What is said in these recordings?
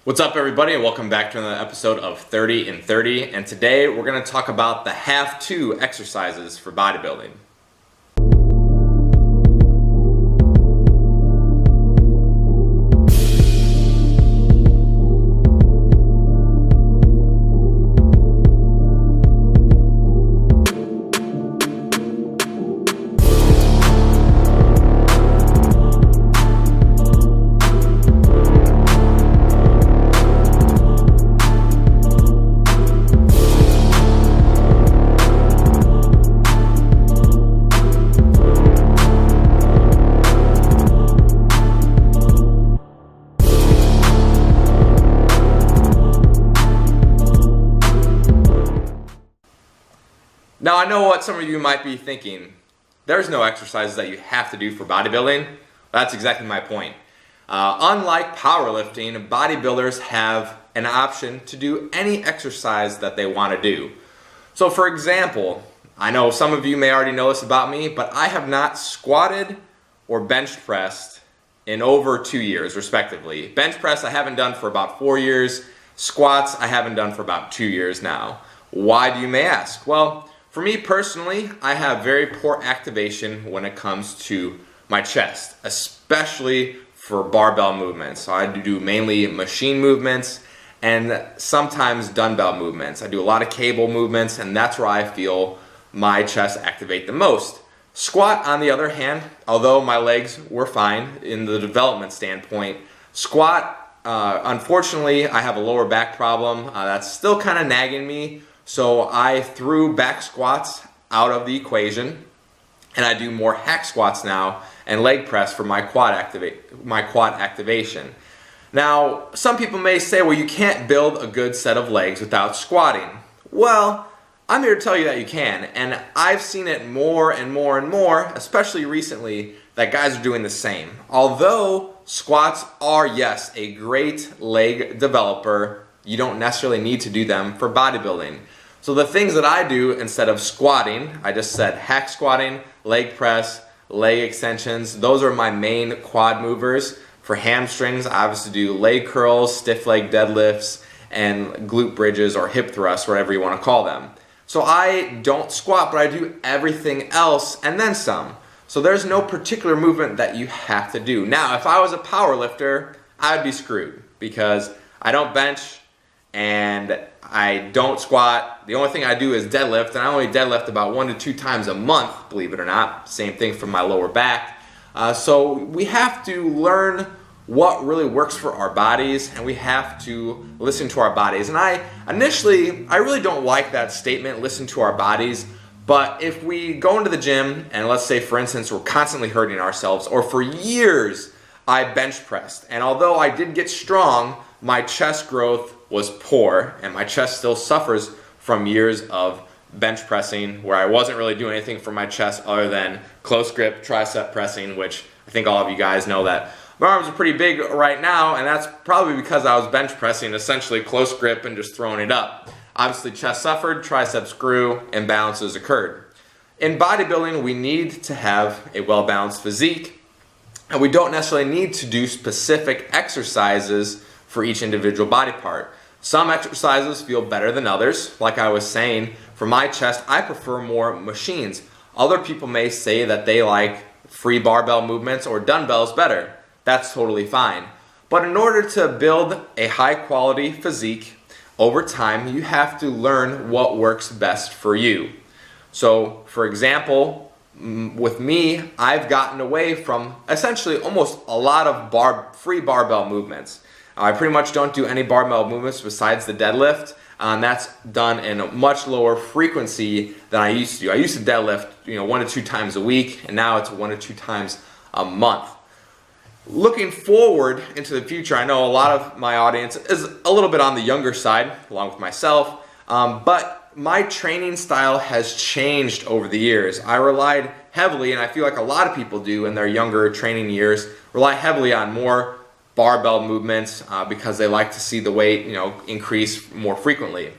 What's up, everybody, and welcome back to another episode of 30 in 30. And today we're going to talk about the have-to exercises for bodybuilding. Now, I know what some of you might be thinking. There's no exercises that you have to do for bodybuilding. That's exactly my point. Unlike powerlifting, bodybuilders have an option to do any exercise that they want to do. So for example, I know some of you may already know this about me, but I have not squatted or bench pressed in over 2 years, respectively. Bench press I haven't done for about 4 years. Squats I haven't done for about 2 years now. Why, do you may ask? Well, for me personally, I have very poor activation when it comes to my chest, especially for barbell movements. So I do mainly machine movements and sometimes dumbbell movements. I do a lot of cable movements, and that's where I feel my chest activate the most. Squat, on the other hand, although my legs were fine in the development standpoint, squat, unfortunately, I have a lower back problem. That's still kind of nagging me. So I threw back squats out of the equation, and I do more hack squats now and leg press for my quad activation. Now, some people may say, well, you can't build a good set of legs without squatting. Well, I'm here to tell you that you can, and I've seen it more and more and more, especially recently, that guys are doing the same. Although squats are, yes, a great leg developer, you don't necessarily need to do them for bodybuilding. So the things that I do instead of squatting, I just said hack squatting, leg press, leg extensions. Those are my main quad movers. For hamstrings, I obviously do leg curls, stiff leg deadlifts, and glute bridges or hip thrusts, whatever you want to call them. So I don't squat, but I do everything else and then some. So there's no particular movement that you have to do. Now, if I was a power lifter, I'd be screwed because I don't bench and I don't squat. The only thing I do is deadlift, and I only deadlift about 1 to 2 times a month, believe it or not. Same thing for my lower back. So we have to learn what really works for our bodies, and we have to listen to our bodies. And I really don't like that statement, listen to our bodies. But if we go into the gym, and let's say, for instance, we're constantly hurting ourselves, or for years I bench pressed, and although I did get strong, my chest growth was poor, and my chest still suffers from years of bench pressing where I wasn't really doing anything for my chest other than close grip tricep pressing, which I think all of you guys know that my arms are pretty big right now, and that's probably because I was bench pressing essentially close grip and just throwing it up. Obviously, chest suffered, triceps grew, imbalances occurred. In bodybuilding, we need to have a well-balanced physique, and we don't necessarily need to do specific exercises for each individual body part. Some exercises feel better than others. Like I was saying, for my chest, I prefer more machines. Other people may say that they like free barbell movements or dumbbells better. That's totally fine. But in order to build a high quality physique over time, you have to learn what works best for you. So, for example, with me, I've gotten away from essentially almost a lot of free barbell movements. I pretty much don't do any barbell movements besides the deadlift, and that's done in a much lower frequency than I used to. I used to deadlift 1 to 2 times a week, and now it's 1 to 2 times a month. Looking forward into the future, I know a lot of my audience is a little bit on the younger side, along with myself, but my training style has changed over the years. I relied heavily, and I feel like a lot of people do in their younger training years, rely heavily on more barbell movements because they like to see the weight increase more frequently.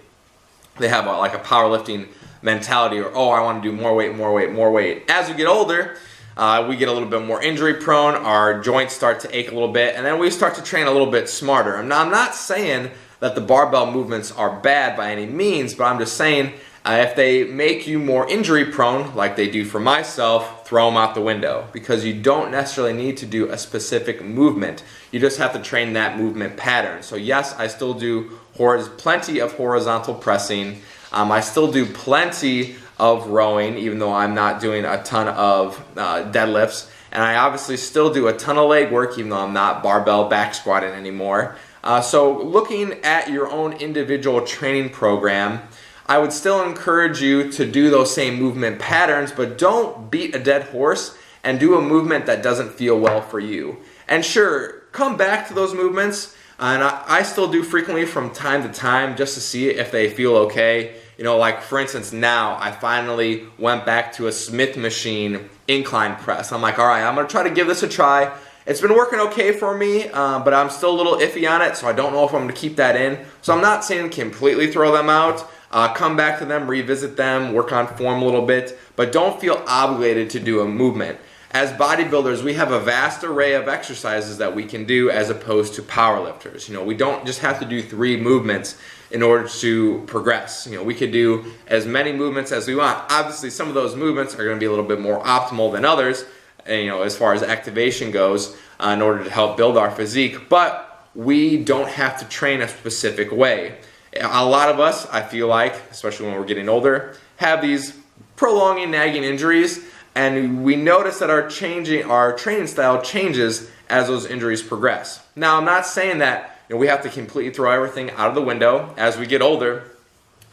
They have like a powerlifting mentality, or oh, I want to do more weight, more weight, more weight. As you get older, we get a little bit more injury prone, our joints start to ache a little bit, and then we start to train a little bit smarter. Now, I'm not saying that the barbell movements are bad by any means, but I'm just saying if they make you more injury prone, like they do for myself, throw them out the window, because you don't necessarily need to do a specific movement. You just have to train that movement pattern. So yes, I still do plenty of horizontal pressing. I still do plenty of rowing, even though I'm not doing a ton of deadlifts. And I obviously still do a ton of leg work, even though I'm not barbell back squatting anymore. So looking at your own individual training program, I would still encourage you to do those same movement patterns, but don't beat a dead horse and do a movement that doesn't feel well for you. And sure, come back to those movements, and I still do frequently from time to time just to see if they feel okay. You know, like for instance, now I finally went back to a Smith machine incline press. I'm like, all right, I'm gonna try to give this a try. It's been working okay for me, but I'm still a little iffy on it, so I don't know if I'm gonna keep that in. So I'm not saying completely throw them out. Come back to them, revisit them, work on form a little bit, but don't feel obligated to do a movement. As bodybuilders, we have a vast array of exercises that we can do as opposed to powerlifters. You know, we don't just have to do 3 movements in order to progress. You know, we could do as many movements as we want. Obviously, some of those movements are going to be a little bit more optimal than others, you know, as far as activation goes, in order to help build our physique, but we don't have to train a specific way. A lot of us, I feel like, especially when we're getting older, have these prolonging, nagging injuries, and we notice that our training style changes as those injuries progress. Now, I'm not saying that we have to completely throw everything out of the window as we get older.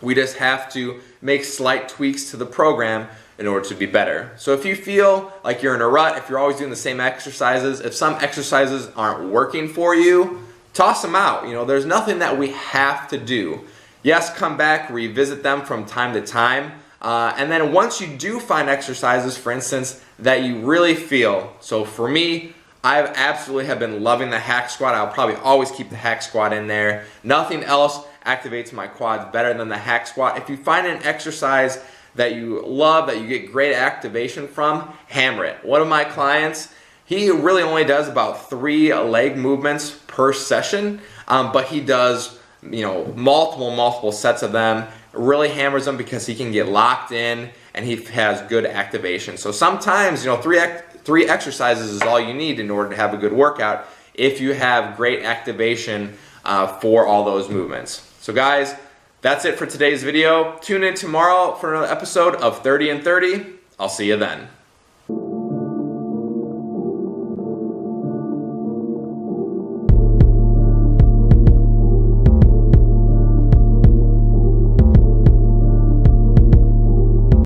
We just have to make slight tweaks to the program in order to be better. So if you feel like you're in a rut, if you're always doing the same exercises, if some exercises aren't working for you, toss them out. You know, there's nothing that we have to do. Yes, come back, revisit them from time to time. And then once you do find exercises, for instance, that you really feel, so for me, I absolutely have been loving the hack squat. I'll probably always keep the hack squat in there. Nothing else activates my quads better than the hack squat. If you find an exercise that you love, that you get great activation from, hammer it. One of my clients, he really only does about 3 leg movements per session, but he does, you know, multiple sets of them. Really hammers them because he can get locked in and he has good activation. So sometimes, you know, three exercises is all you need in order to have a good workout if you have great activation for all those movements. So guys, that's it for today's video. Tune in tomorrow for another episode of 30 and 30. I'll see you then.